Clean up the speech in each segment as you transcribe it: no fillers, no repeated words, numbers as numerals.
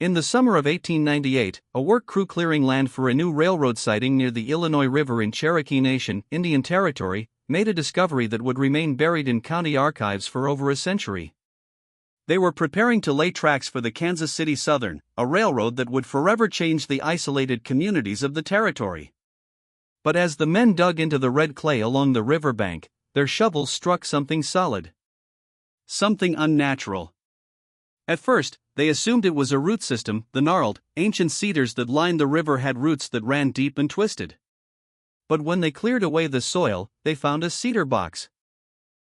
In the summer of 1898, a work crew clearing land for a new railroad siding near the Illinois River in Cherokee Nation, Indian Territory, made a discovery that would remain buried in county archives for over a century. They were preparing to lay tracks for the Kansas City Southern, a railroad that would forever change the isolated communities of the territory. But as the men dug into the red clay along the riverbank, their shovels struck something solid. Something unnatural. At first, they assumed it was a root system. The gnarled, ancient cedars that lined the river had roots that ran deep and twisted. But when they cleared away the soil, they found a cedar box.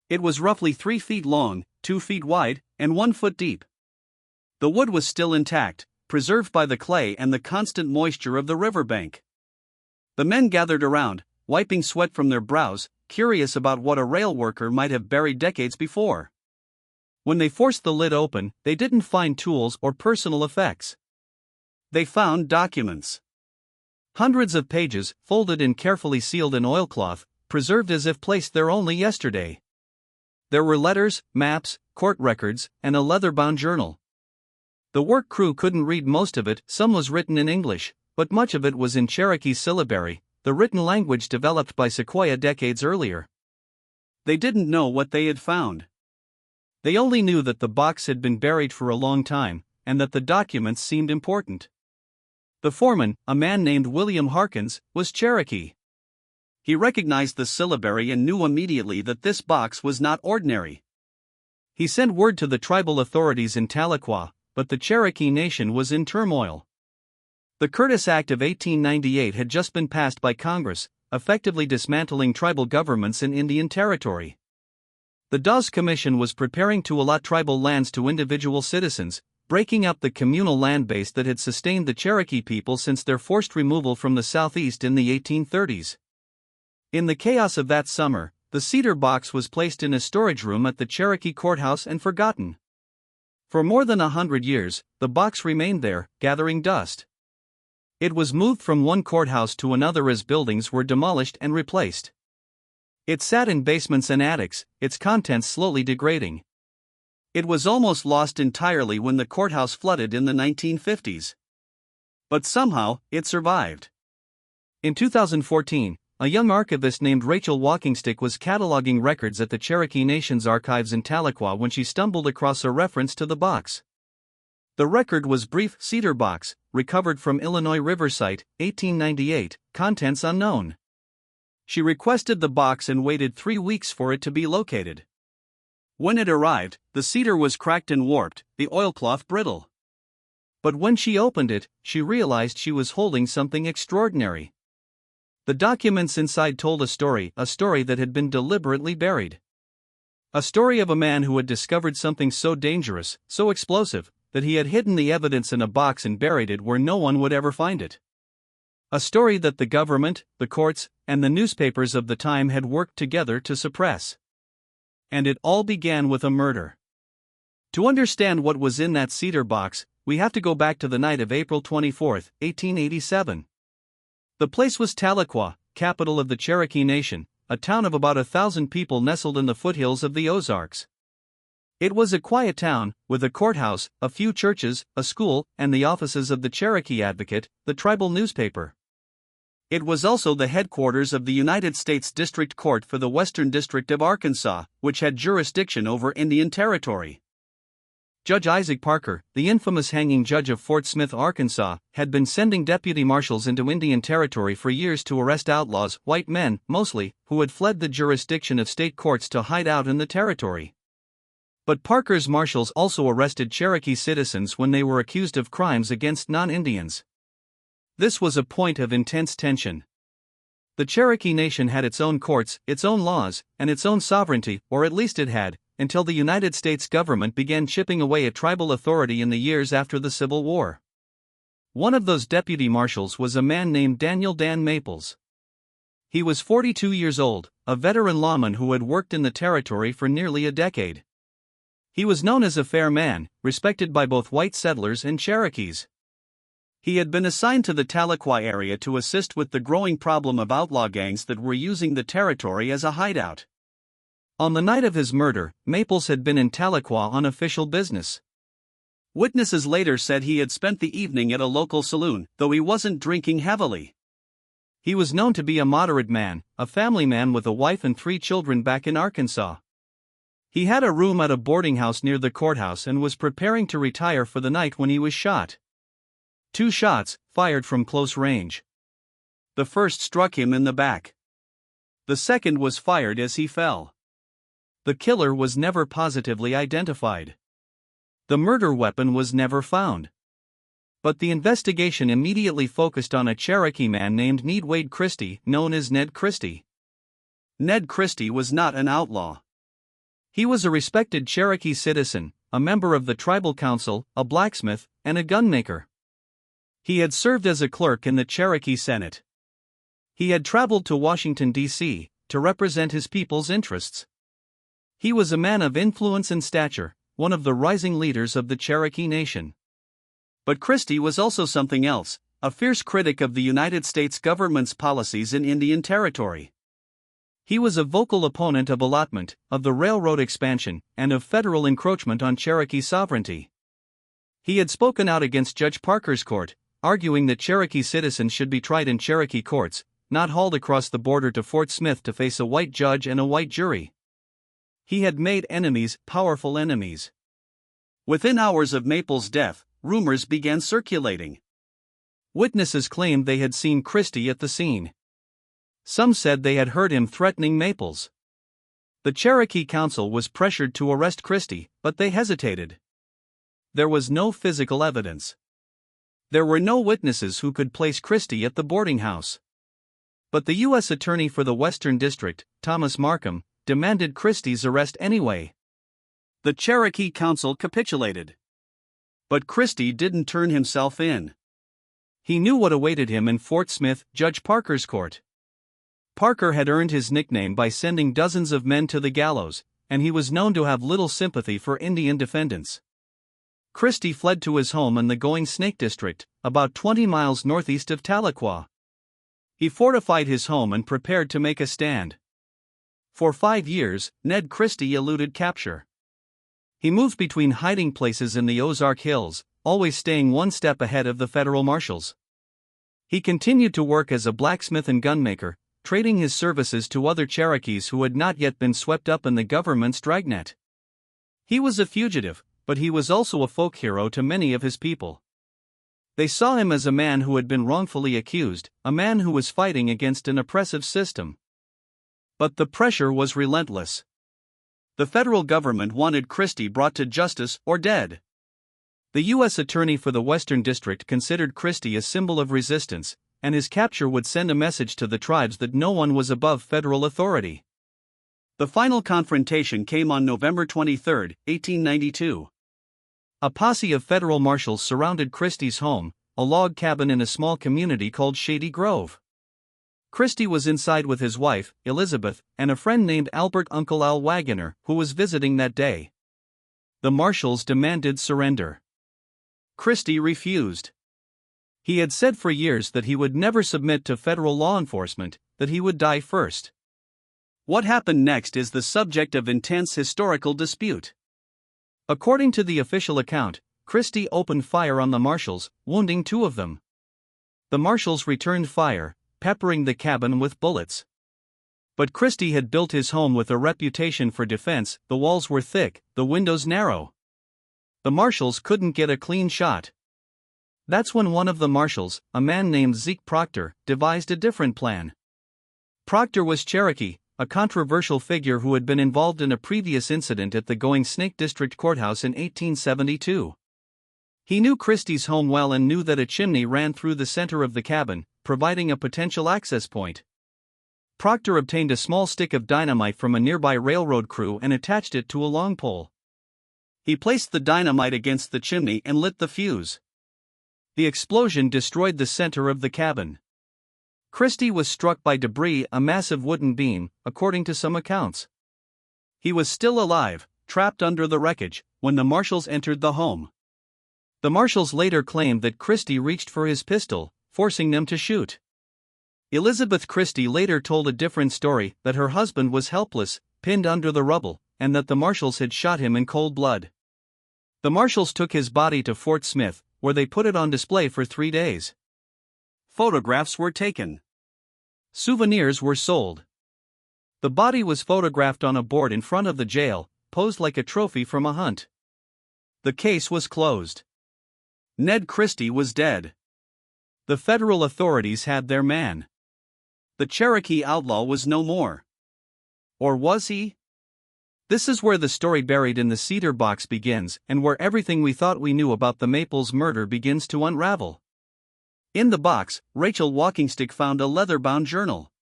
It was roughly 3 feet long, 2 feet wide, and 1 foot deep. The wood was still intact, preserved by the clay and the constant moisture of the riverbank. The men gathered around, wiping sweat from their brows, curious about what a rail worker might have buried decades before. When they forced the lid open, they didn't find tools or personal effects. They found documents. Hundreds of pages, folded and carefully sealed in oilcloth, preserved as if placed there only yesterday. There were letters, maps, court records, and a leather-bound journal. The work crew couldn't read most of it. Some was written in English, but much of it was in Cherokee syllabary, the written language developed by Sequoyah decades earlier. They didn't know what they had found. They only knew that the box had been buried for a long time, and that the documents seemed important. The foreman, a man named William Harkins, was Cherokee. He recognized the syllabary and knew immediately that this box was not ordinary. He sent word to the tribal authorities in Tahlequah, but the Cherokee Nation was in turmoil. The Curtis Act of 1898 had just been passed by Congress, effectively dismantling tribal governments in Indian Territory. The Dawes Commission was preparing to allot tribal lands to individual citizens, breaking up the communal land base that had sustained the Cherokee people since their forced removal from the southeast in the 1830s. In the chaos of that summer, the cedar box was placed in a storage room at the Cherokee courthouse and forgotten. For more than 100 years, the box remained there, gathering dust. It was moved from one courthouse to another as buildings were demolished and replaced. It sat in basements and attics, its contents slowly degrading. It was almost lost entirely when the courthouse flooded in the 1950s. But somehow, it survived. In 2014, a young archivist named Rachel Walkingstick was cataloging records at the Cherokee Nation's archives in Tahlequah when she stumbled across a reference to the box. The record was brief: cedar box, recovered from Illinois River site, 1898, contents unknown. She requested the box and waited 3 weeks for it to be located. When it arrived, the cedar was cracked and warped, the oilcloth brittle. But when she opened it, she realized she was holding something extraordinary. The documents inside told a story that had been deliberately buried. A story of a man who had discovered something so dangerous, so explosive, that he had hidden the evidence in a box and buried it where no one would ever find it. A story that the government, the courts, and the newspapers of the time had worked together to suppress. And it all began with a murder. To understand what was in that cedar box, we have to go back to the night of April 24, 1887. The place was Tahlequah, capital of the Cherokee Nation, a town of about 1,000 people nestled in the foothills of the Ozarks. It was a quiet town, with a courthouse, a few churches, a school, and the offices of the Cherokee Advocate, the tribal newspaper. It was also the headquarters of the United States District Court for the Western District of Arkansas, which had jurisdiction over Indian Territory. Judge Isaac Parker, the infamous hanging judge of Fort Smith, Arkansas, had been sending deputy marshals into Indian Territory for years to arrest outlaws, white men, mostly, who had fled the jurisdiction of state courts to hide out in the territory. But Parker's marshals also arrested Cherokee citizens when they were accused of crimes against non-Indians. This was a point of intense tension. The Cherokee Nation had its own courts, its own laws, and its own sovereignty, or at least it had, until the United States government began chipping away at tribal authority in the years after the Civil War. One of those deputy marshals was a man named Daniel Dan Maples. He was 42 years old, a veteran lawman who had worked in the territory for nearly a decade. He was known as a fair man, respected by both white settlers and Cherokees. He had been assigned to the Tahlequah area to assist with the growing problem of outlaw gangs that were using the territory as a hideout. On the night of his murder, Maples had been in Tahlequah on official business. Witnesses later said he had spent the evening at a local saloon, though he wasn't drinking heavily. He was known to be a moderate man, a family man with a wife and 3 children back in Arkansas. He had a room at a boarding house near the courthouse and was preparing to retire for the night when he was shot. 2 shots, fired from close range. The first struck him in the back. The second was fired as he fell. The killer was never positively identified. The murder weapon was never found. But the investigation immediately focused on a Cherokee man named Ned Wade Christie, known as Ned Christie. Ned Christie was not an outlaw. He was a respected Cherokee citizen, a member of the tribal council, a blacksmith, and a gunmaker. He had served as a clerk in the Cherokee Senate. He had traveled to Washington, D.C., to represent his people's interests. He was a man of influence and stature, one of the rising leaders of the Cherokee Nation. But Christie was also something else, a fierce critic of the United States government's policies in Indian Territory. He was a vocal opponent of allotment, of the railroad expansion, and of federal encroachment on Cherokee sovereignty. He had spoken out against Judge Parker's court, arguing that Cherokee citizens should be tried in Cherokee courts, not hauled across the border to Fort Smith to face a white judge and a white jury. He had made enemies, powerful enemies. Within hours of Maple's death, rumors began circulating. Witnesses claimed they had seen Christie at the scene. Some said they had heard him threatening Maples. The Cherokee Council was pressured to arrest Christie, but they hesitated. There was no physical evidence. There were no witnesses who could place Christie at the boarding house. But the U.S. Attorney for the Western District, Thomas Markham, demanded Christie's arrest anyway. The Cherokee Council capitulated. But Christie didn't turn himself in. He knew what awaited him in Fort Smith, Judge Parker's court. Parker had earned his nickname by sending dozens of men to the gallows, and he was known to have little sympathy for Indian defendants. Christie fled to his home in the Going Snake District, about 20 miles northeast of Tahlequah. He fortified his home and prepared to make a stand. For 5 years, Ned Christie eluded capture. He moved between hiding places in the Ozark Hills, always staying one step ahead of the federal marshals. He continued to work as a blacksmith and gunmaker, trading his services to other Cherokees who had not yet been swept up in the government's dragnet. He was a fugitive, but he was also a folk hero to many of his people. They saw him as a man who had been wrongfully accused, a man who was fighting against an oppressive system. But the pressure was relentless. The federal government wanted Christie brought to justice or dead. The U.S. Attorney for the Western District considered Christie a symbol of resistance, and his capture would send a message to the tribes that no one was above federal authority. The final confrontation came on November 23, 1892. A posse of federal marshals surrounded Christie's home, a log cabin in a small community called Shady Grove. Christie was inside with his wife, Elizabeth, and a friend named Albert Uncle Al Wagoner, who was visiting that day. The marshals demanded surrender. Christie refused. He had said for years that he would never submit to federal law enforcement, that he would die first. What happened next is the subject of intense historical dispute. According to the official account, Christie opened fire on the marshals, wounding 2 of them. The marshals returned fire, peppering the cabin with bullets. But Christie had built his home with a reputation for defense. The walls were thick, the windows narrow. The marshals couldn't get a clean shot. That's when one of the marshals, a man named Zeke Proctor, devised a different plan. Proctor was Cherokee, a controversial figure who had been involved in a previous incident at the Going Snake District Courthouse in 1872. He knew Christie's home well and knew that a chimney ran through the center of the cabin, providing a potential access point. Proctor obtained a small stick of dynamite from a nearby railroad crew and attached it to a long pole. He placed the dynamite against the chimney and lit the fuse. The explosion destroyed the center of the cabin. Christie was struck by debris, a massive wooden beam, according to some accounts. He was still alive, trapped under the wreckage, when the marshals entered the home. The marshals later claimed that Christie reached for his pistol, forcing them to shoot. Elizabeth Christie later told a different story, that her husband was helpless, pinned under the rubble, and that the marshals had shot him in cold blood. The marshals took his body to Fort Smith, where they put it on display for 3 days. Photographs were taken. Souvenirs were sold. The body was photographed on a board in front of the jail, posed like a trophy from a hunt. The case was closed. Ned Christie was dead. The federal authorities had their man. The Cherokee outlaw was no more. Or was he? This is where the story buried in the cedar box begins, and where everything we thought we knew about the Maples murder begins to unravel. In the box, Rachel Walkingstick found a leather-bound journal.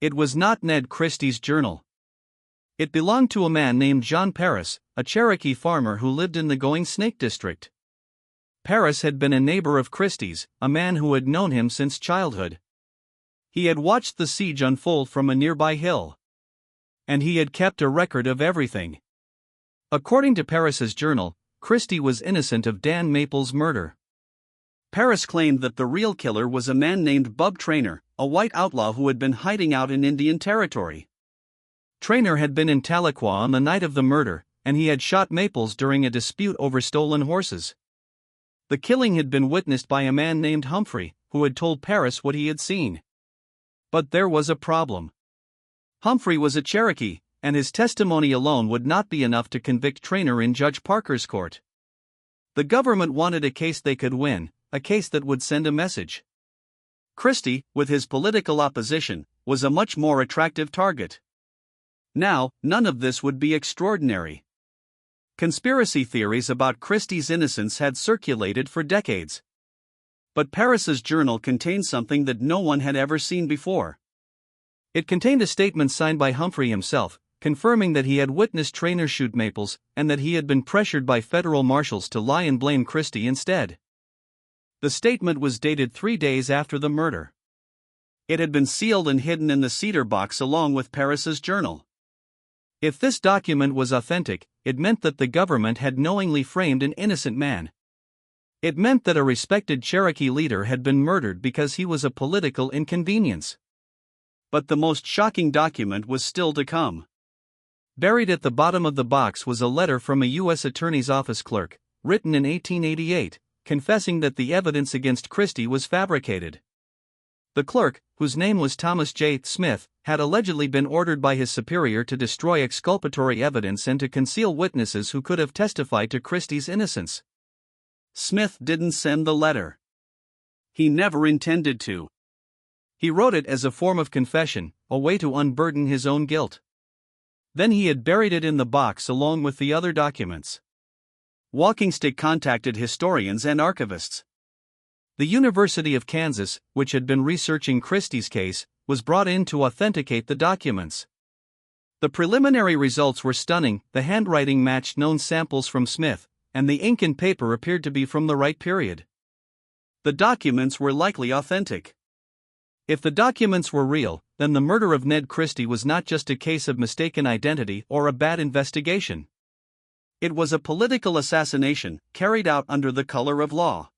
It was not Ned Christie's journal. It belonged to a man named John Paris, a Cherokee farmer who lived in the Going Snake district. Paris had been a neighbor of Christie's, a man who had known him since childhood. He had watched the siege unfold from a nearby hill. And he had kept a record of everything. According to Paris's journal, Christie was innocent of Dan Maples' murder. Paris claimed that the real killer was a man named Bub Traynor, a white outlaw who had been hiding out in Indian Territory. Traynor had been in Tahlequah on the night of the murder, and he had shot Maples during a dispute over stolen horses. The killing had been witnessed by a man named Humphrey, who had told Paris what he had seen. But there was a problem. Humphrey was a Cherokee, and his testimony alone would not be enough to convict Traynor in Judge Parker's court. The government wanted a case they could win, a case that would send a message. Christie, with his political opposition, was a much more attractive target. Now, none of this would be extraordinary. Conspiracy theories about Christie's innocence had circulated for decades. But Paris's journal contained something that no one had ever seen before. It contained a statement signed by Humphrey himself, confirming that he had witnessed Traynor shoot Maples, and that he had been pressured by federal marshals to lie and blame Christie instead. The statement was dated 3 days after the murder. It had been sealed and hidden in the cedar box along with Paris's journal. If this document was authentic, it meant that the government had knowingly framed an innocent man. It meant that a respected Cherokee leader had been murdered because he was a political inconvenience. But the most shocking document was still to come. Buried at the bottom of the box was a letter from a U.S. Attorney's Office clerk, written in 1888, confessing that the evidence against Christie was fabricated. The clerk, whose name was Thomas J. Smith, had allegedly been ordered by his superior to destroy exculpatory evidence and to conceal witnesses who could have testified to Christie's innocence. Smith didn't send the letter. He never intended to. He wrote it as a form of confession, a way to unburden his own guilt. Then he had buried it in the box along with the other documents. Walkingstick contacted historians and archivists. The University of Kansas, which had been researching Christie's case, was brought in to authenticate the documents. The preliminary results were stunning. The handwriting matched known samples from Smith, and the ink and paper appeared to be from the right period. The documents were likely authentic. If the documents were real, then the murder of Ned Christie was not just a case of mistaken identity or a bad investigation. It was a political assassination, carried out under the color of law.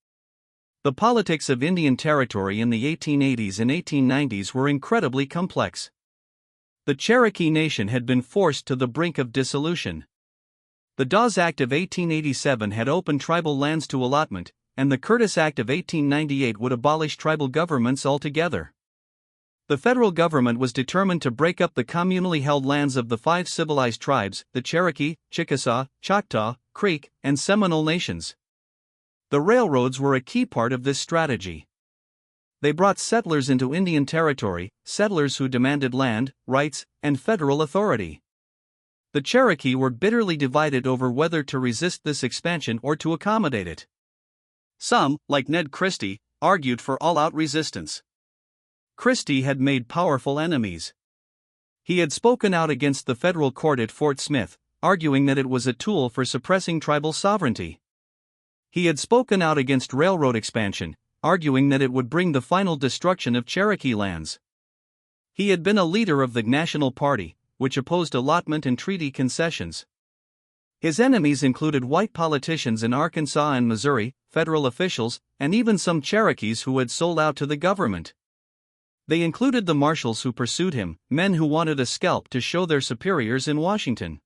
The politics of Indian Territory in the 1880s and 1890s were incredibly complex. The Cherokee Nation had been forced to the brink of dissolution. The Dawes Act of 1887 had opened tribal lands to allotment, and the Curtis Act of 1898 would abolish tribal governments altogether. The federal government was determined to break up the communally held lands of the 5 civilized tribes, the Cherokee, Chickasaw, Choctaw, Creek, and Seminole nations. The railroads were a key part of this strategy. They brought settlers into Indian Territory, settlers who demanded land, rights, and federal authority. The Cherokee were bitterly divided over whether to resist this expansion or to accommodate it. Some, like Ned Christie, argued for all-out resistance. Christie had made powerful enemies. He had spoken out against the federal court at Fort Smith, arguing that it was a tool for suppressing tribal sovereignty. He had spoken out against railroad expansion, arguing that it would bring the final destruction of Cherokee lands. He had been a leader of the National Party, which opposed allotment and treaty concessions. His enemies included white politicians in Arkansas and Missouri, federal officials, and even some Cherokees who had sold out to the government. They included the marshals who pursued him, men who wanted a scalp to show their superiors in Washington.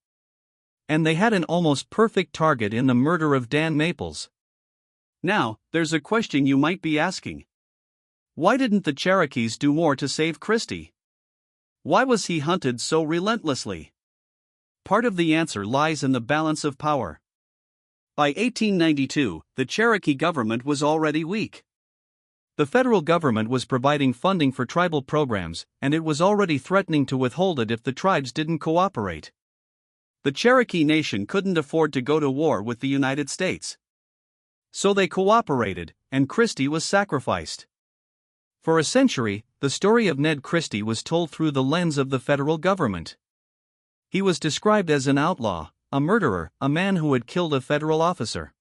And they had an almost perfect target in the murder of Dan Maples. Now, there's a question you might be asking. Why didn't the Cherokees do more to save Christie? Why was he hunted so relentlessly? Part of the answer lies in the balance of power. By 1892, the Cherokee government was already weak. The federal government was providing funding for tribal programs, and it was already threatening to withhold it if the tribes didn't cooperate. The Cherokee Nation couldn't afford to go to war with the United States. So they cooperated, and Christie was sacrificed. For a century, the story of Ned Christie was told through the lens of the federal government. He was described as an outlaw, a murderer, a man who had killed a federal officer.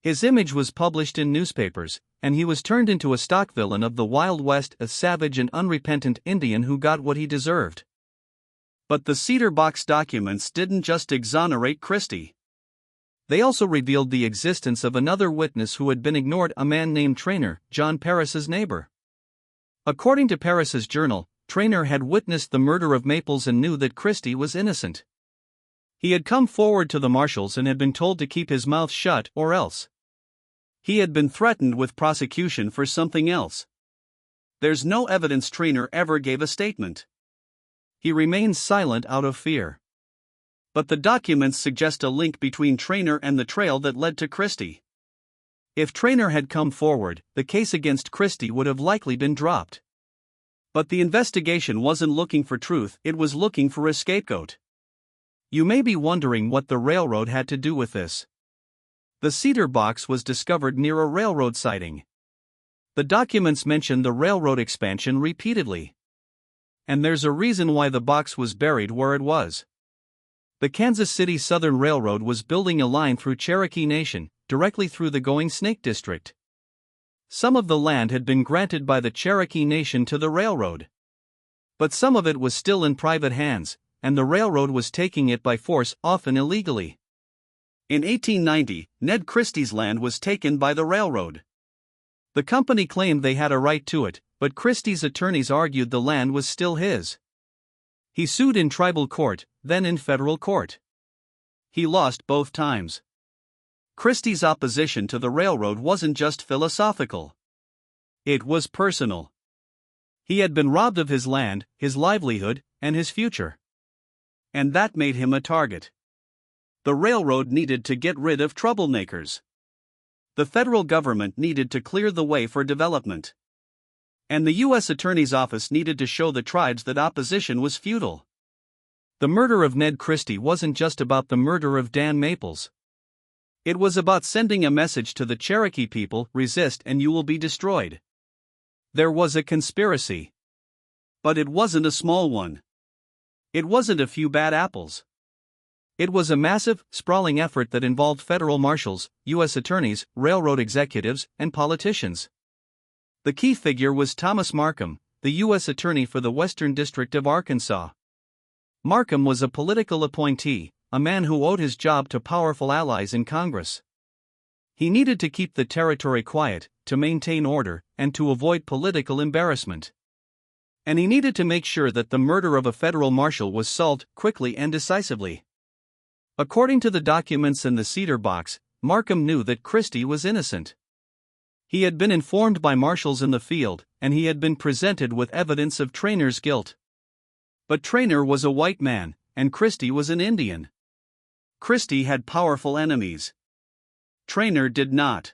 His image was published in newspapers, and he was turned into a stock villain of the Wild West, a savage and unrepentant Indian who got what he deserved. But the Cedar Box documents didn't just exonerate Christie. They also revealed the existence of another witness who had been ignored, a man named Traynor, John Parris's neighbor. According to Parris's journal, Traynor had witnessed the murder of Maples and knew that Christie was innocent. He had come forward to the marshals and had been told to keep his mouth shut or else. He had been threatened with prosecution for something else. There's no evidence Traynor ever gave a statement. He remains silent out of fear. But the documents suggest a link between Traynor and the trail that led to Christie. If Traynor had come forward, the case against Christie would have likely been dropped. But the investigation wasn't looking for truth, it was looking for a scapegoat. You may be wondering what the railroad had to do with this. The Cedar Box was discovered near a railroad siding. The documents mention the railroad expansion repeatedly. And there's a reason why the box was buried where it was. The Kansas City Southern Railroad was building a line through Cherokee Nation, directly through the Going Snake District. Some of the land had been granted by the Cherokee Nation to the railroad. But some of it was still in private hands, and the railroad was taking it by force, often illegally. In 1890, Ned Christie's land was taken by the railroad. The company claimed they had a right to it, but Christie's attorneys argued the land was still his. He sued in tribal court, then in federal court. He lost both times. Christie's opposition to the railroad wasn't just philosophical. It was personal. He had been robbed of his land, his livelihood, and his future. And that made him a target. The railroad needed to get rid of troublemakers. The federal government needed to clear the way for development. And the U.S. Attorney's Office needed to show the tribes that opposition was futile. The murder of Ned Christie wasn't just about the murder of Dan Maples. It was about sending a message to the Cherokee people: resist and you will be destroyed. There was a conspiracy. But it wasn't a small one. It wasn't a few bad apples. It was a massive, sprawling effort that involved federal marshals, U.S. attorneys, railroad executives, and politicians. The key figure was Thomas Markham, the U.S. attorney for the Western District of Arkansas. Markham was a political appointee, a man who owed his job to powerful allies in Congress. He needed to keep the territory quiet, to maintain order, and to avoid political embarrassment. And he needed to make sure that the murder of a federal marshal was solved quickly and decisively. According to the documents in the Cedar Box, Markham knew that Christie was innocent. He had been informed by marshals in the field, and he had been presented with evidence of Traynor's guilt. But Traynor was a white man, and Christie was an Indian. Christie had powerful enemies. Traynor did not.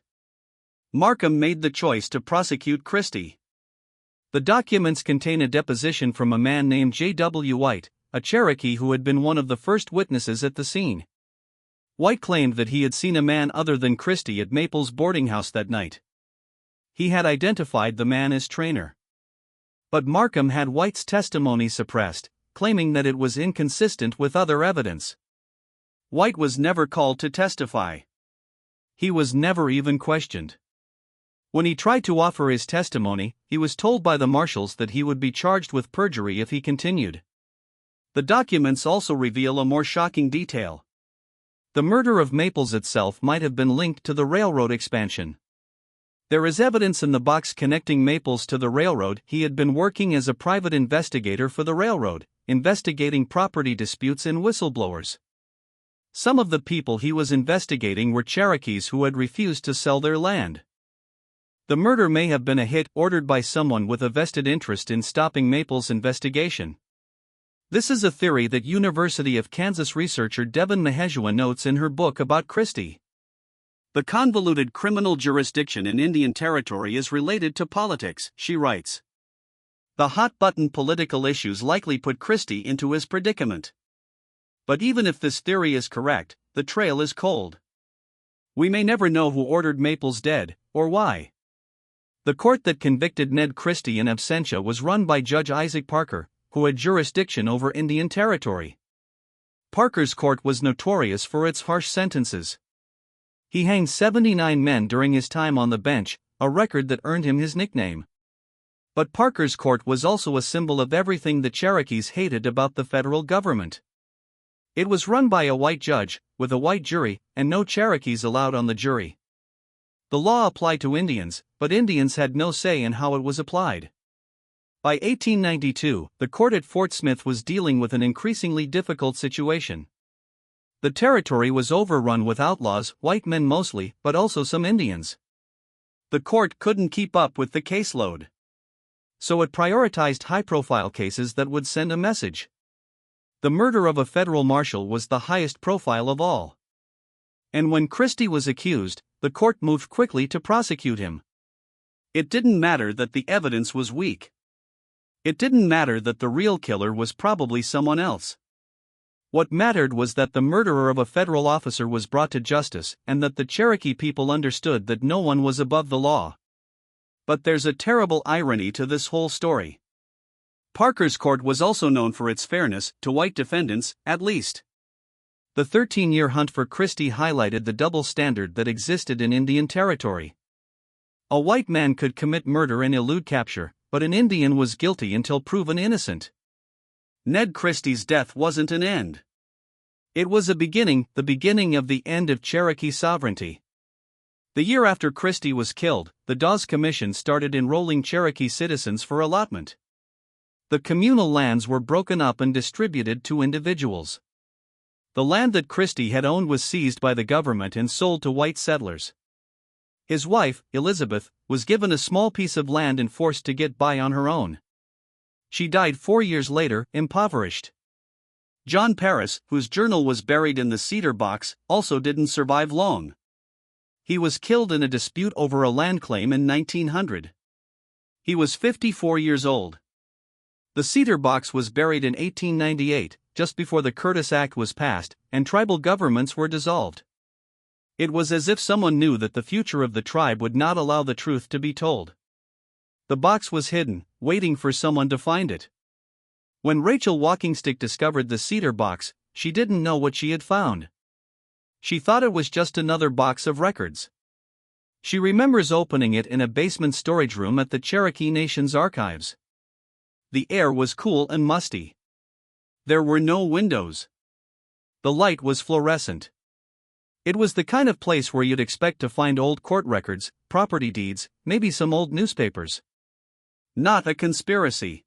Markham made the choice to prosecute Christie. The documents contain a deposition from a man named J.W. White, a Cherokee who had been one of the first witnesses at the scene. White claimed that he had seen a man other than Christie at Maples boarding house that night. He had identified the man as Traynor. But Markham had White's testimony suppressed, claiming that it was inconsistent with other evidence. White was never called to testify. He was never even questioned. When he tried to offer his testimony, he was told by the marshals that he would be charged with perjury if he continued. The documents also reveal a more shocking detail. The murder of Maples itself might have been linked to the railroad expansion. There is evidence in the box connecting Maples to the railroad. He had been working as a private investigator for the railroad, investigating property disputes and whistleblowers. Some of the people he was investigating were Cherokees who had refused to sell their land. The murder may have been a hit ordered by someone with a vested interest in stopping Maple's investigation. This is a theory that University of Kansas researcher Devin Maheshua notes in her book about Christie. The convoluted criminal jurisdiction in Indian Territory is related to politics, she writes. The hot-button political issues likely put Christie into his predicament. But even if this theory is correct, the trail is cold. We may never know who ordered Maple's dead, or why. The court that convicted Ned Christie in absentia was run by Judge Isaac Parker, who had jurisdiction over Indian Territory. Parker's court was notorious for its harsh sentences. He hanged 79 men during his time on the bench, a record that earned him his nickname. But Parker's court was also a symbol of everything the Cherokees hated about the federal government. It was run by a white judge, with a white jury, and no Cherokees allowed on the jury. The law applied to Indians, but Indians had no say in how it was applied. By 1892, the court at Fort Smith was dealing with an increasingly difficult situation. The territory was overrun with outlaws, white men mostly, but also some Indians. The court couldn't keep up with the caseload. So it prioritized high-profile cases that would send a message. The murder of a federal marshal was the highest profile of all. And when Christie was accused, the court moved quickly to prosecute him. It didn't matter that the evidence was weak. It didn't matter that the real killer was probably someone else. What mattered was that the murderer of a federal officer was brought to justice and that the Cherokee people understood that no one was above the law. But there's a terrible irony to this whole story. Parker's court was also known for its fairness to white defendants, at least. The 13-year hunt for Christie highlighted the double standard that existed in Indian Territory. A white man could commit murder and elude capture, but an Indian was guilty until proven innocent. Ned Christie's death wasn't an end. It was the beginning of the end of Cherokee sovereignty. The year after Christie was killed, the Dawes Commission started enrolling Cherokee citizens for allotment. The communal lands were broken up and distributed to individuals. The land that Christie had owned was seized by the government and sold to white settlers. His wife, Elizabeth, was given a small piece of land and forced to get by on her own. She died 4 years later, impoverished. John Paris, whose journal was buried in the cedar box, also didn't survive long. He was killed in a dispute over a land claim in 1900. He was 54 years old. The cedar box was buried in 1898, just before the Curtis Act was passed, and tribal governments were dissolved. It was as if someone knew that the future of the tribe would not allow the truth to be told. The box was hidden, waiting for someone to find it. When Rachel Walkingstick discovered the cedar box, she didn't know what she had found. She thought it was just another box of records. She remembers opening it in a basement storage room at the Cherokee Nation's archives. The air was cool and musty. There were no windows. The light was fluorescent. It was the kind of place where you'd expect to find old court records, property deeds, maybe some old newspapers. Not a conspiracy.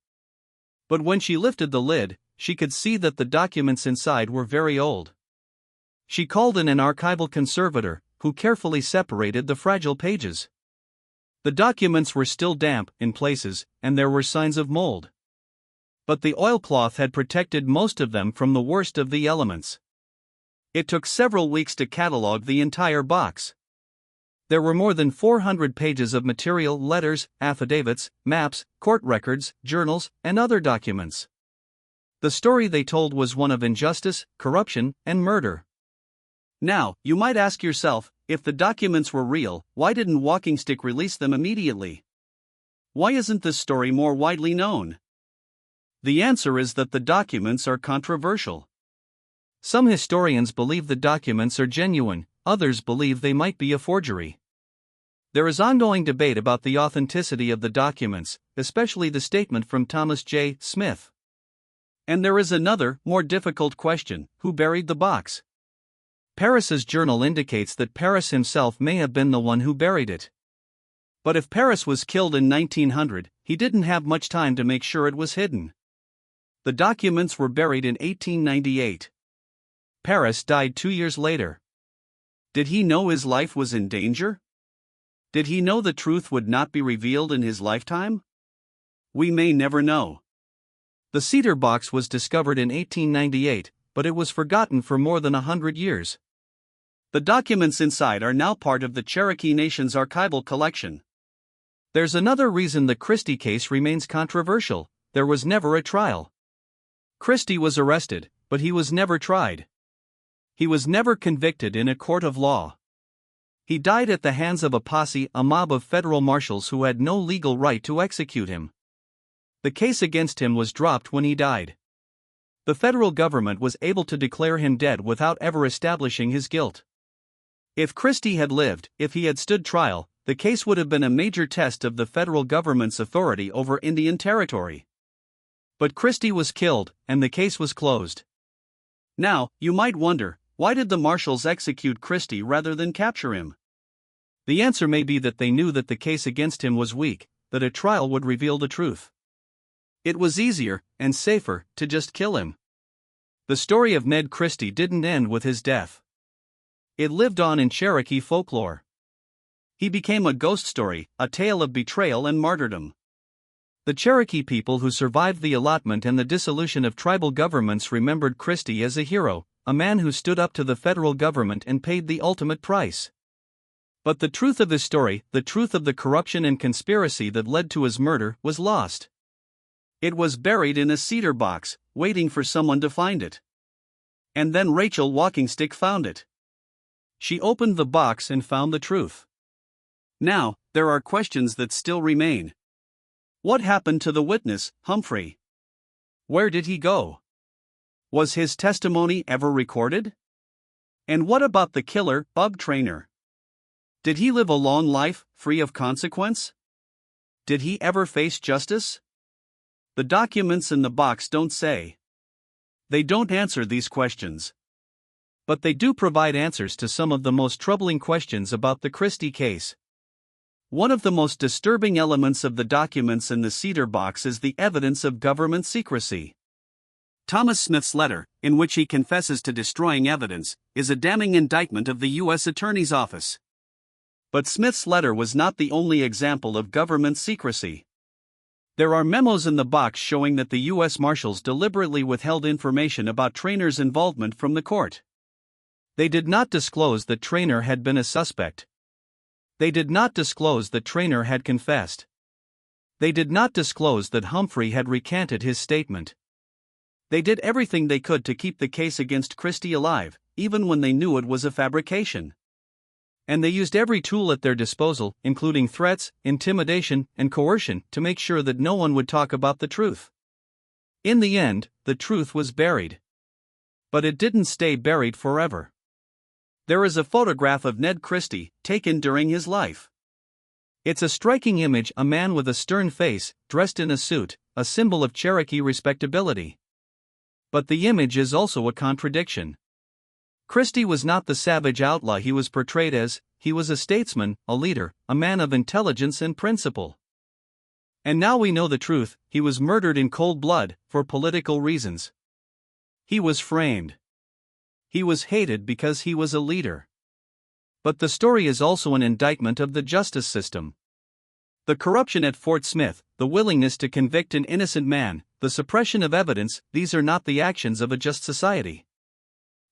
But when she lifted the lid, she could see that the documents inside were very old. She called in an archival conservator, who carefully separated the fragile pages. The documents were still damp in places, and there were signs of mold. But the oilcloth had protected most of them from the worst of the elements. It took several weeks to catalog the entire box. There were more than 400 pages of material, letters, affidavits, maps, court records, journals, and other documents. The story they told was one of injustice, corruption, and murder. Now, you might ask yourself, if the documents were real, why didn't Walkingstick release them immediately? Why isn't this story more widely known? The answer is that the documents are controversial. Some historians believe the documents are genuine, others believe they might be a forgery. There is ongoing debate about the authenticity of the documents, especially the statement from Thomas J. Smith. And there is another, more difficult question: who buried the box? Paris's journal indicates that Paris himself may have been the one who buried it. But if Paris was killed in 1900, he didn't have much time to make sure it was hidden. The documents were buried in 1898. Paris died 2 years later. Did he know his life was in danger? Did he know the truth would not be revealed in his lifetime? We may never know. The cedar box was discovered in 1898, but it was forgotten for more than 100 years. The documents inside are now part of the Cherokee Nation's archival collection. There's another reason the Christie case remains controversial: there was never a trial. Christie was arrested, but he was never tried. He was never convicted in a court of law. He died at the hands of a posse, a mob of federal marshals who had no legal right to execute him. The case against him was dropped when he died. The federal government was able to declare him dead without ever establishing his guilt. If Christie had lived, if he had stood trial, the case would have been a major test of the federal government's authority over Indian Territory. But Christie was killed, and the case was closed. Now, you might wonder, why did the marshals execute Christie rather than capture him? The answer may be that they knew that the case against him was weak, that a trial would reveal the truth. It was easier, and safer, to just kill him. The story of Ned Christie didn't end with his death. It lived on in Cherokee folklore. He became a ghost story, a tale of betrayal and martyrdom. The Cherokee people who survived the allotment and the dissolution of tribal governments remembered Christie as a hero, a man who stood up to the federal government and paid the ultimate price. But the truth of his story, the truth of the corruption and conspiracy that led to his murder, was lost. It was buried in a cedar box, waiting for someone to find it. And then Rachel Walkingstick found it. She opened the box and found the truth. Now, there are questions that still remain. What happened to the witness, Humphrey? Where did he go? Was his testimony ever recorded? And what about the killer, Bug Trainer? Did he live a long life, free of consequence? Did he ever face justice? The documents in the box don't say. They don't answer these questions. But they do provide answers to some of the most troubling questions about the Christie case. One of the most disturbing elements of the documents in the cedar box is the evidence of government secrecy. Thomas Smith's letter, in which he confesses to destroying evidence, is a damning indictment of the U.S. Attorney's Office. But Smith's letter was not the only example of government secrecy. There are memos in the box showing that the U.S. Marshals deliberately withheld information about Trainor's involvement from the court. They did not disclose that Trainor had been a suspect. They did not disclose that Trainor had confessed. They did not disclose that Humphrey had recanted his statement. They did everything they could to keep the case against Christie alive, even when they knew it was a fabrication. And they used every tool at their disposal, including threats, intimidation, and coercion, to make sure that no one would talk about the truth. In the end, the truth was buried. But it didn't stay buried forever. There is a photograph of Ned Christie, taken during his life. It's a striking image, a man with a stern face, dressed in a suit, a symbol of Cherokee respectability. But the image is also a contradiction. Christie was not the savage outlaw he was portrayed as. He was a statesman, a leader, a man of intelligence and principle. And now we know the truth: he was murdered in cold blood, for political reasons. He was framed. He was hated because he was a leader. But the story is also an indictment of the justice system. The corruption at Fort Smith, the willingness to convict an innocent man, the suppression of evidence, these are not the actions of a just society.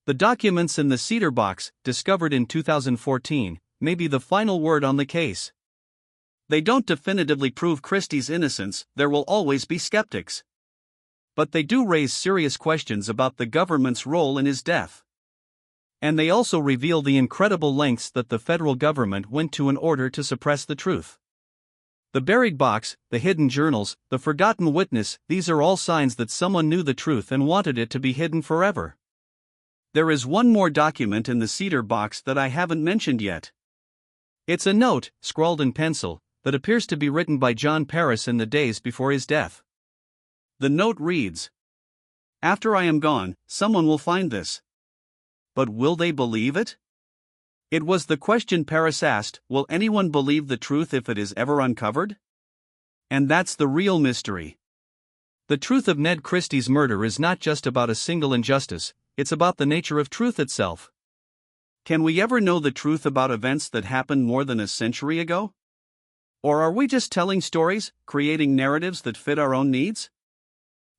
The documents in the cedar box, discovered in 2014, may be the final word on the case. They don't definitively prove Christie's innocence, there will always be skeptics. But they do raise serious questions about the government's role in his death. And they also reveal the incredible lengths that the federal government went to in order to suppress the truth. The buried box, the hidden journals, the forgotten witness, these are all signs that someone knew the truth and wanted it to be hidden forever. There is one more document in the cedar box that I haven't mentioned yet. It's a note, scrawled in pencil, that appears to be written by John Paris in the days before his death. The note reads, "After I am gone, someone will find this. But will they believe it?" It was the question Paris asked: will anyone believe the truth if it is ever uncovered? And that's the real mystery. The truth of Ned Christie's murder is not just about a single injustice, it's about the nature of truth itself. Can we ever know the truth about events that happened more than a century ago? Or are we just telling stories, creating narratives that fit our own needs?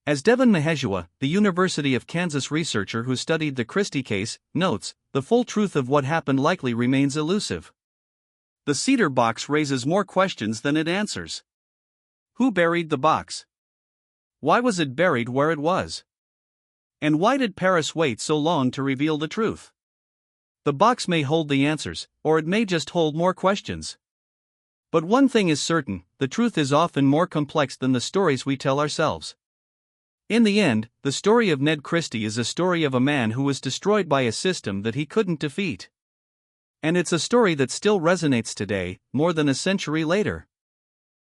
As Devin Maheshua, the University of Kansas researcher who studied the Christie case, notes, the full truth of what happened likely remains elusive. The Cedar box raises more questions than it answers. Who buried the box? Why was it buried where it was? And why did Paris wait so long to reveal the truth? The box may hold the answers, or it may just hold more questions. But one thing is certain, the truth is often more complex than the stories we tell ourselves. In the end, the story of Ned Christie is a story of a man who was destroyed by a system that he couldn't defeat. And it's a story that still resonates today, more than a century later.